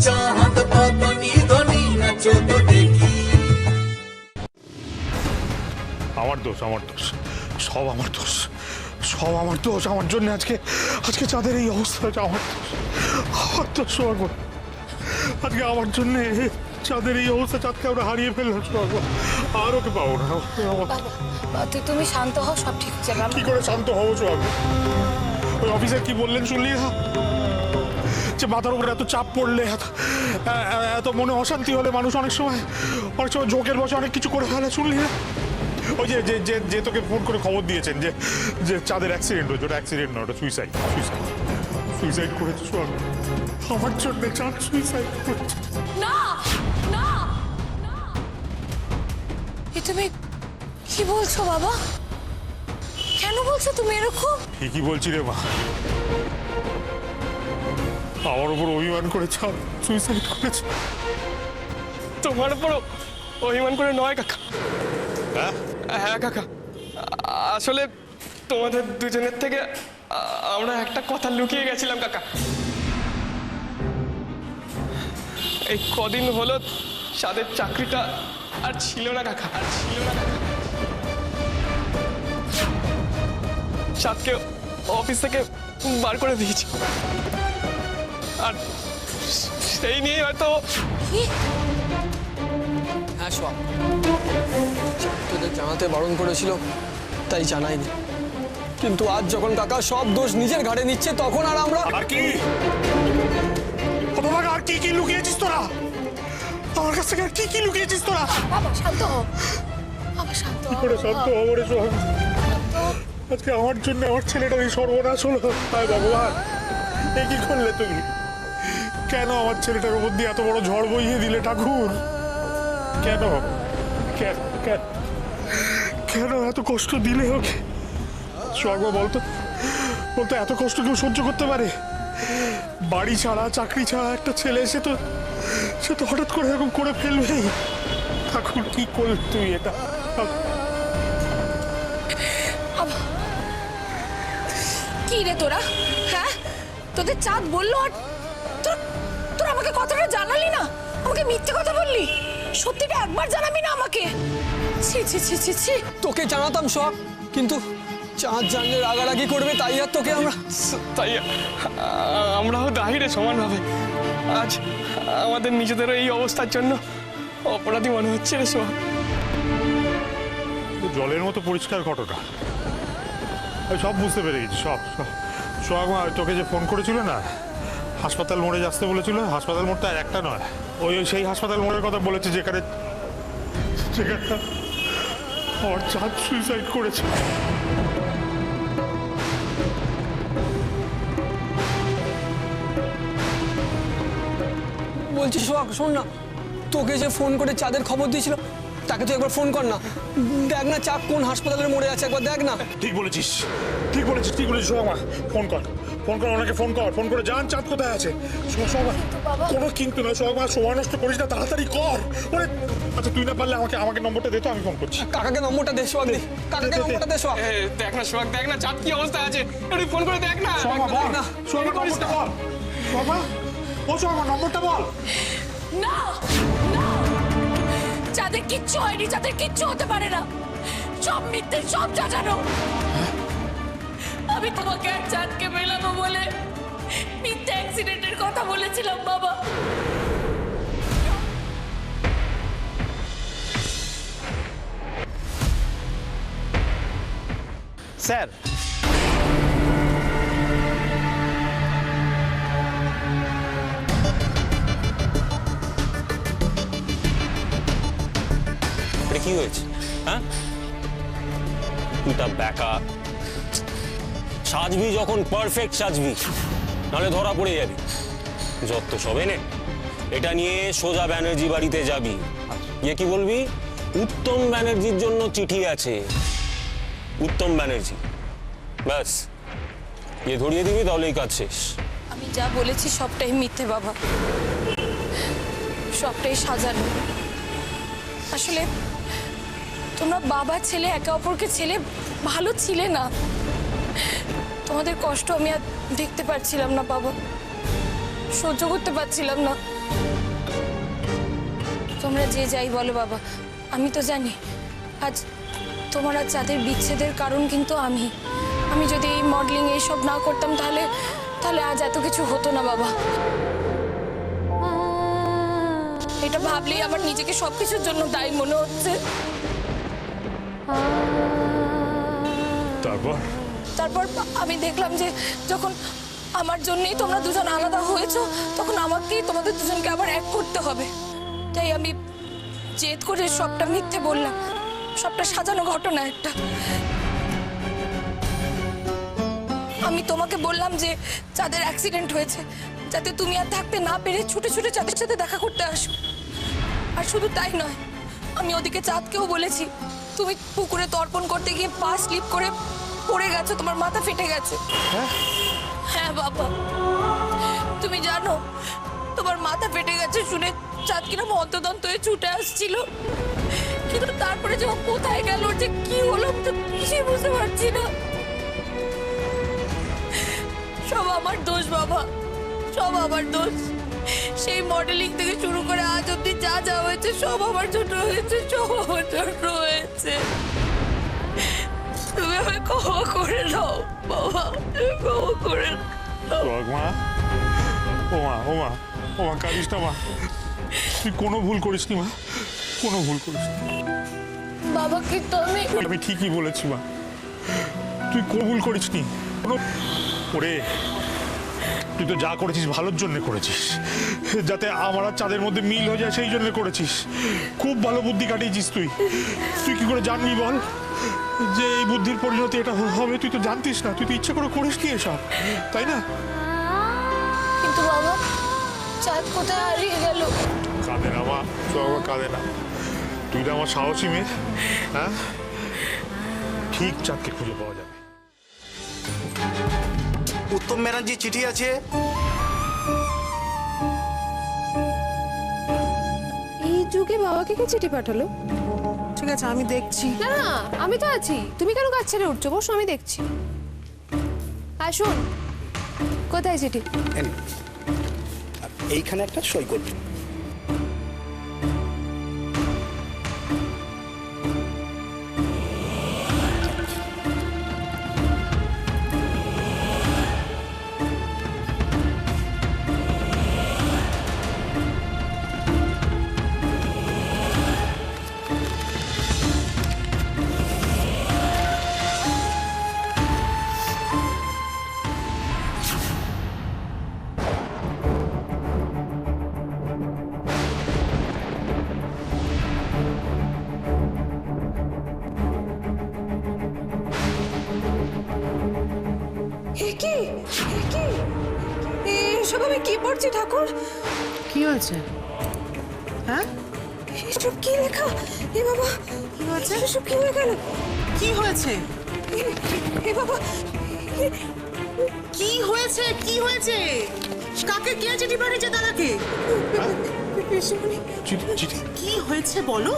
চাঁদ বদনি ধনি নাচো তো দেখি। আমার দোষ, আমার দোষ, সব আমার দোষ, সব আমার দোষ। আমার জন্য আজকে আজকে চাঁদের এই অবস্থা হয়েছে। আমার দোষ, আমার দোষ সোহাগ। আজকে আমার জন্য চাঁদের এই অবস্থা। চাঁদকে আমরা হারিয়ে ফেললাম সোহাগ। আর ওকে পাবো না। তুমি শান্ত হও, সব ঠিক হয়ে যাবে। কি করে শান্ত হবো সোহাগ? ওই অফিসার কি বললেন শুনলি না? যে মাথার উপরে এত চাপ পড়লে, এত মনে অশান্তি হলে মানুষ অনেক সময় ঝোঁকের বসে অনেক কিছু করে ফেলে, শুনলি না? ওই যে যে যে তোকে ফোন করে খবর দিয়েছেন যে যে চাঁদের অ্যাক্সিডেন্ট হয়েছে, ওটা অ্যাক্সিডেন্ট না, ওটা সুইসাইড। সুইসাইড সুইসাইড করেছে সোহাগ। আমার জন্য চাঁদ সুইসাইড করেছে। না না, তুমি কি বলছো বাবা? কেন বলছো তুমি এরকম? ঠিকই বলছি রে মা, আমার উপর অভিমান করে চাঁদ সুইসাইড করেছে। তোমার উপর অভিমান করে নয় কাকা। হ্যাঁ কাকা, আসলে তোমাদের দুজনের থেকে আমরা একটা কথা লুকিয়ে গেছিলাম কাকা। এই কদিন হলো চাঁদের চাকরিটা আর ছিল না কাকা, আর ছিল না কাকা। চাঁদকে অফিস থেকে বার করে দিয়েছি, আর সেই নিয়ে হয়তো। হ্যাঁ সোহাগ, তোদের জানাতে বারণ করেছিল তাই জানাইনি, কিন্তু আজ যখন কাকা সব দোষ নিজের ঘাড়ে নিচ্ছে তখন আর আমরা। আর কি আর কি কি লুকিয়েছিস তোরা আমার কাছ থেকে? আর কি কি লুকিয়েছিস তোরা? বাবা শান্ত হও, বাবা শান্ত হও। করে শান্ত হবো রে সোহাগ? আজকে আমার জন্য আমার ছেলেটার এই সর্বনাশ হলো। হায় ভগবান, এ কি করলে তুমি? কেন আমার ছেলেটার উপর দিয়ে এত বড় ঝড় বইয়ে দিলে ঠাকুর? কেন কেন কেন কেন এত কষ্ট দিলে ওকে? সোহাগ বলতো, বলতো এত কষ্ট কেউ সহ্য করতে পারে? বাড়ি ছাড়া, চাকরি ছাড়া একটা ছেলে, সে তো হঠাৎ করে এরকম করে ফেলবেই। ঠাকুর কি করলি তুই এটা? কি রে তোরা? হ্যাঁ, তোদের চাঁদ বললো আর তোরা আমাকে কথাটা জানালি না? আমাকে মিথ্যে কথা বললি? সত্যিটা একবার জানাবি না আমাকে? ছি ছি ছি ছি ছি। তোকে জানাতাম সব, কিন্তু চাঁদ জানলে রাগারাগি করবে তাই আর তোকে আমরা। তাই আমরাও দায়ী রে সমানভাবে। আজ আমাদের নিজেদেরও এই অবস্থার জন্য অপরাধী মনে হচ্ছে রে সোহাগ। জলের মতো পরিষ্কার ঘটনা, সব বুঝতে পেরে গেছি, সব সব। সোহাগ মা তোকে যে ফোন করেছিল না, হাসপাতাল মোড়ে আসতে বলেছিল, হাসপাতাল মোড়টা আর একটা নয়, ওই সেই হাসপাতাল মোড়ের কথা বলেছে যেখানে আমার চাঁদ সুইসাইড করেছে। বলছি সোহাগ শোন না, তোকে যে ফোন করে চাঁদের খবর দিয়েছিল তাকে তুই একবার ফোন কর না, দেখ না চাঁদ কোন হাসপাতালের মোড়ে আছে, একবার দেখ না। ঠিক বলেছিস, ঠিক বলেছিস, ঠিক বলেছিস সোহাগ মা। ফোন কর, ফোন কর ওনাকে, ফোন কর, ফোন করে জান চাঁদ কোথায় আছে। সোহাগ মা, কোনো কিন্তু না সোহাগ মা, সময় নষ্ট করিস না, তাড়াতাড়ি কর। ওরে আচ্ছা, তুই না পারলে আমাকে নম্বরটা দে তো, আমি ফোন করছি। কাকাকে নম্বরটা দে সোহাগ, কাকাকে নম্বরটা দে সোহাগ। দেখ না সোহাগ, দেখ না চাঁদ কি অবস্থায় আছে, একটু ফোন করে দেখ না। সোহাগ মা বল না, সোহাগ মা নম্বরটা বল। সোহাগ মা, ও সোহাগ মা নম্বরটা বল। না না, যাদের কিচ্ছু হয়নি, যাদের কিচ্ছু হতে পারে না, সব মিথ্যে, সব জানো। আমি তোমাকে আর চাঁদকে মেলাবো বলে মিথ্যে অ্যাক্সিডেন্টের কথা বলেছিলাম বাবা। স্যার, এটা কি হয়েছে? হ্যাঁ, তুইটা ব্যাকা সাজবি যখন পারফেক্ট সাজবি, নাহলে ধরা পড়ে যাবি। যত সবে নে, এটা নিয়ে সোজা ব্যানার্জি বাড়িতে যাবি, গিয়ে কি বলবি, উত্তম ব্যানার্জির জন্য চিঠি আছে, উত্তম ব্যানার্জি, ব্যাস গিয়ে ধরিয়ে দিবি, তাহলেই কাজ শেষ। আমি যা বলেছি সবটাই মিথ্যে বাবা, সবটাই সাজানো। আসলে তোমরা বাবা ছেলে একে অপরকে ছেলে ভালো ছিলে না। তোমাদের কষ্ট আমি আর দেখতে পারছিলাম না বাবা, সহ্য করতে পারছিলাম না। তোমরা যে যাই বলো বাবা, আমি তো জানি আজ তোমার আর চাঁদের বিচ্ছেদের কারণ কিন্তু আমি যদি এই মডেলিং এইসব না করতাম তাহলে তাহলে আজ এত কিছু হতো না বাবা। এটা ভাবলেই আমার নিজেকে সবকিছুর জন্য দায়ী মনে হচ্ছে। তারপর আমি দেখলাম যে যখন আমার জন্যই তোমরা দুজন আলাদা হয়েছো তখন আমাকেই তোমাদের দুজনকে আবার এক করতে হবে। তাই আমি জেদ করে সবটা মিথ্যে বললাম, সবটা সাজানো ঘটনা একটা। আমি তোমাকে বললাম যে চাঁদের অ্যাক্সিডেন্ট হয়েছে, যাতে তুমি আর থাকতে না পেরে ছুটে ছুটে চাঁদের সাথে দেখা করতে আসো। আর শুধু তাই নয়, আমি ওদিকে চাঁদকেও বলেছি তুমি পুকুরে তর্পণ করতে গিয়ে পা স্লিপ করে পড়ে গেছো, তোমার মাথা ফেটে গেছে। হ্যাঁ বাবা, তুমি জানো তোমার মাথা ফেটে গেছে শুনে চাঁদ কিরম অন্তদন্ত হয়ে ছুটে আসছিল, কিন্তু তারপরে যে ও কোথায় গেল, যে কি হলো তো কিছুই বুঝতে পারছি না। সব আমার দোষ বাবা, সব আমার দোষ। সেই মডেলিং থেকে শুরু করে আজ অব্দি যা যা হয়েছে সব আমার জন্য হয়েছে, সব আমার জন্য হয়েছে। তুমি আমায় ক্ষমা করে দাও বাবা, তুমি ক্ষমা করে দাও। মা, ও মা কাঁদিস না মা, তুই কোনো ভুল করিসনি মা, কোনো ভুল করিসনি। বাবা কিন্তু আমি ঠিকই বলেছি মা, তুই কোনো ভুল করিসনি। ওরে, তুই তো যা করেছিস ভালোর জন্য করেছিস, যাতে আমার আর চাঁদের মধ্যে মিল হয়ে যায় সেই জন্য করেছিস। খুব ভালো বুদ্ধি কাটিয়েছিস তুই। তুই কি করে জানবি বল যে এই বুদ্ধির পরিণতি এটা হবে? তুই তো জানতিস না, তুই তো ইচ্ছে করে করিসনি এসব, তাই না? কিন্তু বাবা, চাঁদ কোথায় হারিয়ে গেল? কাঁদে না মা, বাবা কাঁদে না। তুই তো আমার সাহসী মেয়ে, হ্যাঁ? ঠিক চাঁদকে খুঁজে পাওয়া যাবে। উত্তম ব্যানার্জি চিঠি আছে। এই যুগে বাবাকে কে চিঠি পাঠালো? ঠিক আছে, আমি দেখছি। না না, আমি তো আছি, তুমি কেন কাজ ছেড়ে উঠছো? বসো, আমি দেখছি। আসুন, কোথায় চিঠি? এইখানে একটা সই করবেন। এসব আমি কি পড়ছি ঠাকুর? কি হয়েছে? হ্যাঁ, এসব কি লেখা? এ বাবা, কি হয়েছে? এসব কি হয়ে গেল? কি হয়েছে? এ বাবা, কি হয়েছে? কি হয়েছে? কাকে কে চিঠি পাঠিয়েছে? দাদাকে? চিঠি? কি হয়েছে বলো?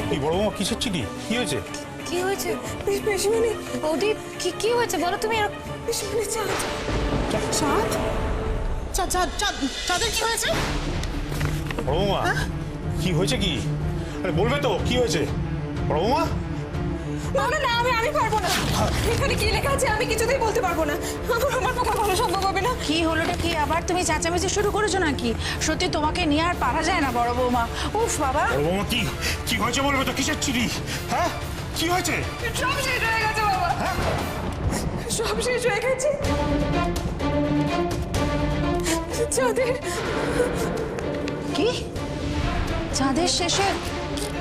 কি বড় মামা, কিসের চিঠি? কি হয়েছে? কি হয়েছে? পেশিমণি, বৌদি, কি হয়েছে বলো তুমি? পেশিমণি, চাঁদ। চাঁদ? চাঁদের কি হয়েছে? বড় মামা, কি হয়েছে? কি আরে বলবে তো কি হয়েছে? বড় মামা, না না, আমি পারবো না। এখানে কি লেখা আছে আমি কিছুতেই বলতে পারবো না। আমার পক্ষে ভালো সম্ভব হবে না। কি হলোটা কি? আবার তুমি চেঁচামেচি শুরু করেছো নাকি? সত্যি তোমাকে নিয়ে আর পারা যায় না বড় বৌমা। উফ বাবা, বড় মামা, কি হয়েছে বলবে তো? কিসের চিঠি? হ্যাঁ, কি হয়েছে? সব শেষ হয়ে গেছে বাবা, সব শেষ হয়ে গেছে। চাঁদের কি? চাঁদের শেষে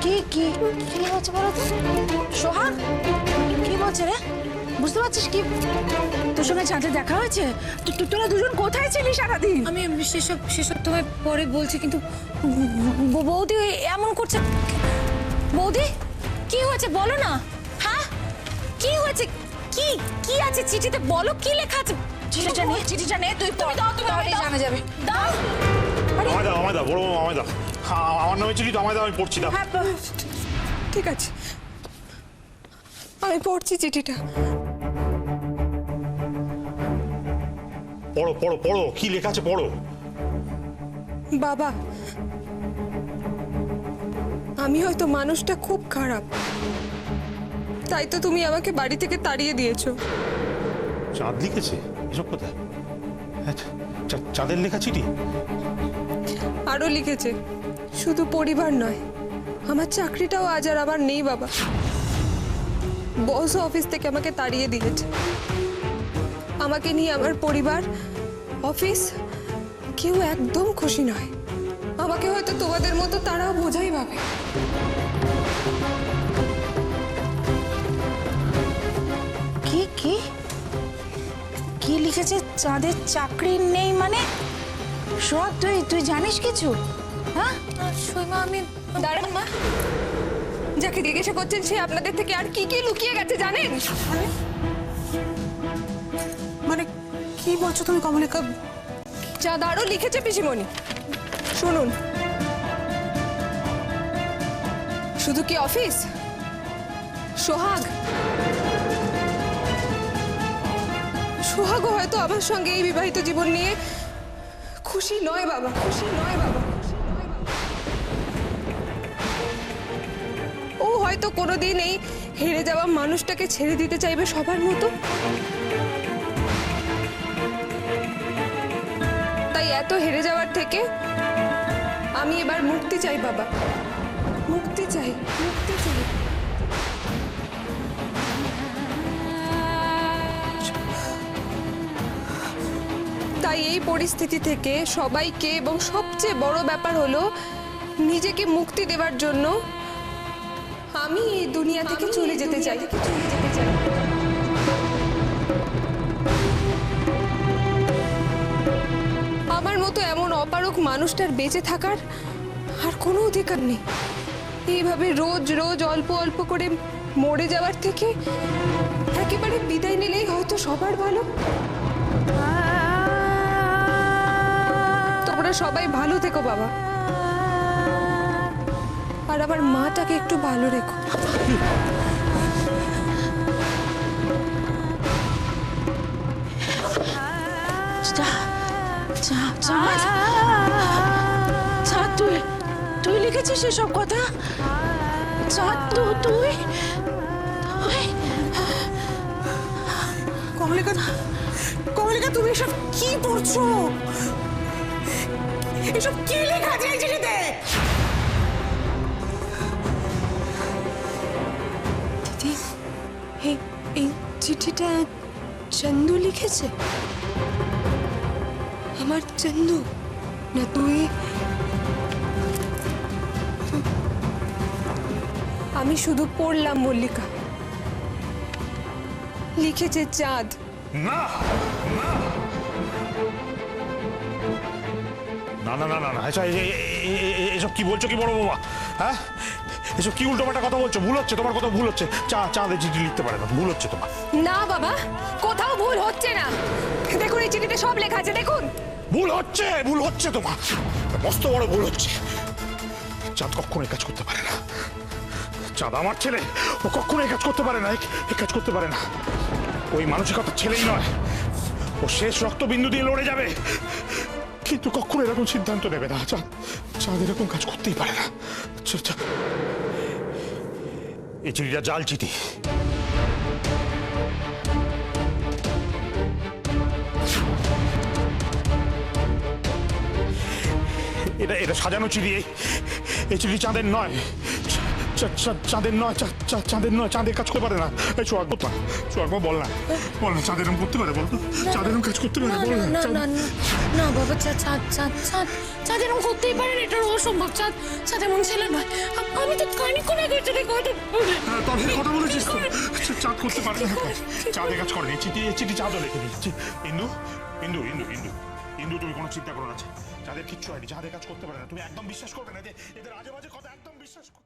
কি কি কি হচ্ছে বলো তো? সোহাগ কি বলছে রে? বুঝতে পারছিস কি? তোর সঙ্গে চাঁদের দেখা হয়েছে? তোরা দুজন কোথায় ছিলি সারাদিন? আমি সেসব তোমায় পরে বলছি, কিন্তু বৌদি এমন করছে। বৌদি, কি হয়েছে বলো না? হ্যাঁ, কি হয়েছে? কি আছে চিঠিতে বলো? কি লেখা আছে? চিঠিটা নে তুই পড়, দাও, তুমি তাহলেই জানা যাবে। দাও। আমায় দাও বড় মামা, আমায় দাও। আমার নামে চিঠি তো, আমায় দাও, আমি পড়ছি। দাও। হ্যাঁ, ঠিক আছে, আমি পড়ছি চিঠিটা। পড়ো, কি লেখা আছে পড়ো। বাবা, আমি হয়তো মানুষটা খুব খারাপ, তাই তো তুমি আমাকে বাড়ি থেকে তাড়িয়ে দিয়েছো। চাঁদ লিখেছে এসব কথা? আচ্ছা, চাঁদের লেখা চিঠি? আরো লিখেছে, শুধু পরিবার নয়, আমার চাকরিটাও আজ আর আমার নেই বাবা। বস অফিস থেকে আমাকে তাড়িয়ে দিয়েছে। আমাকে নিয়ে আমার পরিবার, অফিস কেউ একদম খুশি নয়। আমাকে হয়তো তোমাদের মতো তারাও বোঝাই ভাবে। কি কি কি লিখেছে? চাঁদের চাকরি নেই মানে? সোহাগ, তুই জানিস কিছু? হ্যাঁ সইমা, আমি দাঁড়ান মা, যাকে জিজ্ঞাসা করছেন সে আপনাদের থেকে আর কি কি লুকিয়ে গেছে জানেন? মানে কি বলছো তুমি কমলিকা? চাঁদ আরো লিখেছে পিসিমণি, শুনুন। শুধু কি অফিস, সোহাগও হয়তো আমার সঙ্গে এই বিবাহিত জীবন নিয়ে খুশি নয় বাবা, খুশি নয় বাবা। ও হয়তো কোনোদিন এই হেরে যাওয়া মানুষটাকে ছেড়ে দিতে চাইবে সবার মতো। তাই এত হেরে যাওয়ার থেকে আমি এবার মুক্তি চাই বাবা, মুক্তি চাই, মুক্তি চাই। তাই এই পরিস্থিতি থেকে সবাইকে এবং সবচেয়ে বড় ব্যাপার হলো নিজেকে মুক্তি দেওয়ার জন্য আমি এই দুনিয়া থেকে চলে যেতে চাই। আমার মতো এমন অপারক মানুষটার বেঁচে থাকার আর কোনো অধিকার নেই। এইভাবে রোজ রোজ অল্প অল্প করে মরে যাওয়ার থেকে একেবারে বিদায় নিলেই হয়তো সবার ভালো। তোমরা সবাই ভালো থেকো বাবা, আর আমার মাটাকে একটু ভালো রেখো। তুই লিখেছিস এসব কথা? তুই কমলিকা, কমলিকা তুমি এসব কি পড়ছো? এসব কি লেখা আছে এই চিঠিতে? দিদি, এই চিঠিটা চন্দু লিখেছে? আমার চন্দু না? তুই? আমি শুধু পড়লাম মল্লিকা, লিখেছে চাঁদ। না না না না না না, আচ্ছা এসব কি বলছো কি বড় বাবা? হ্যাঁ, এসব কি উল্টোপাল্টা কথা বলছো? ভুল হচ্ছে, তোমার কথা ভুল হচ্ছে। চাঁদে চিঠি লিখতে পারে না, ভুল হচ্ছে তোমার। না বাবা, কোথাও ভুল হচ্ছে না। দেখুন এই চিঠিতে সব লেখা আছে, দেখুন। ভুল হচ্ছে তোমার, মস্ত বড় ভুল হচ্ছে। চাঁদ কখনো এই কাজ করতে পারে না। চাঁদ আমার ছেলে, ও কখনো এই কাজ করতে পারে না, এই কাজ করতে পারে না। ওই মানসিকতার ছেলেই নয়, ও শেষ রক্তবিন্দু দিয়ে লড়ে যাবে, কিন্তু কখনো এরকম সিদ্ধান্ত নেবে না। চাঁদ এরকম কাজ করতেই পারে না। এই চিঠিটা জাল চিঠি। এটা সাজানো চিঠি। এই চিঠি চাঁদের নয়, চাঁদের নয়, চাঁদের কাজ করতে পারে না। এই সোহাগ বল না, চাঁদের এরকম করতে পারে? বলতো চাঁদের এরকম কাজ করতে পারে? বল না। না বাবা, চাঁদ এরকম করতেই পারে না, এটা অসম্ভব। চাঁদ এমন ছেলে নয়। আমি তো খানিকক্ষণ আগে কথা বলেছিস তো, চাঁদ করতে পারে না। চাঁদের কাজ করেনি, চিঠি চাঁদও লিখে দিচ্ছি। ইন্দু তুমি কোনো চিন্তা করো না, চাঁদের কিচ্ছু হয়নি, চাঁদের কাজ করতে পারে না। তুমি একদম বিশ্বাস করবে না যে এদের আজে বাজে কথা, একদম বিশ্বাস করবে।